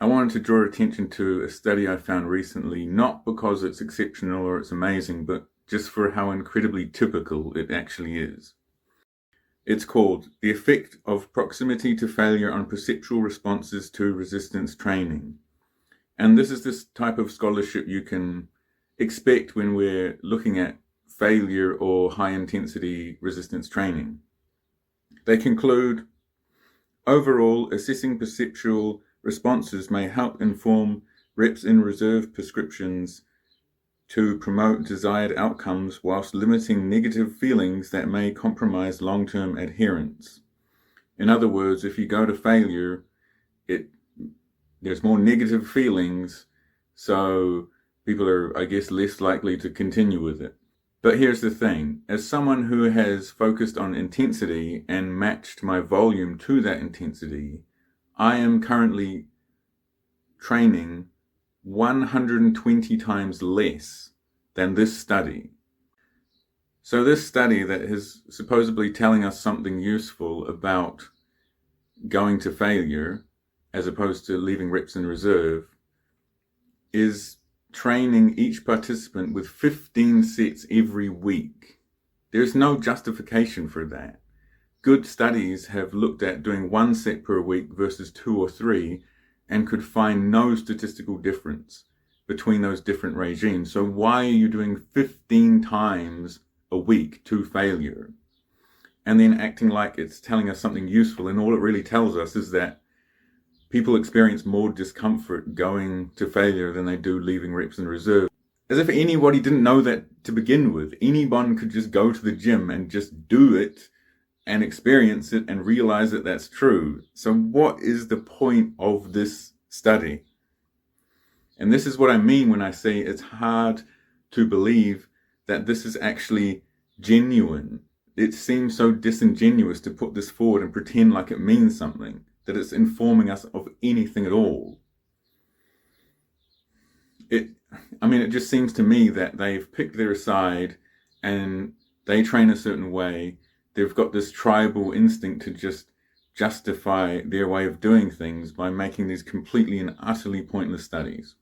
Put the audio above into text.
I wanted to draw attention to a study I found recently, not because it's exceptional or it's amazing, but just for how incredibly typical it actually is. It's called The Effect of Proximity to Failure on Perceptual Responses to Resistance Training. And this is this type of scholarship you can expect when we're looking at failure or high-intensity resistance training. They conclude, overall, assessing perceptual responses may help inform reps in reserve prescriptions to promote desired outcomes whilst limiting negative feelings that may compromise long-term adherence. In other words, if you go to failure, there's more negative feelings, so people are, I guess, less likely to continue with it. But here's the thing. As someone who has focused on intensity and matched my volume to that intensity, I am currently training 120 times less than this study. So this study that is supposedly telling us something useful about going to failure as opposed to leaving reps in reserve is training each participant with 15 sets every week. There's no justification for that. Good studies have looked at doing 1 set per week versus 2 or 3 and could find no statistical difference between those different regimes. So why are you doing 15 times a week to failure and then acting like it's telling us something useful? And all it really tells us is that people experience more discomfort going to failure than they do leaving reps in reserve. As if anybody didn't know that to begin with. Anyone could just go to the gym and just do it and experience it and realize that that's true. So what is the point of this study? And this is what I mean when I say it's hard to believe that this is actually genuine. It seems so disingenuous to put this forward and pretend like it means something, that it's informing us of anything at all. It just seems to me that they've picked their side and they train a certain way. They've got this tribal instinct to just justify their way of doing things by making these completely and utterly pointless studies.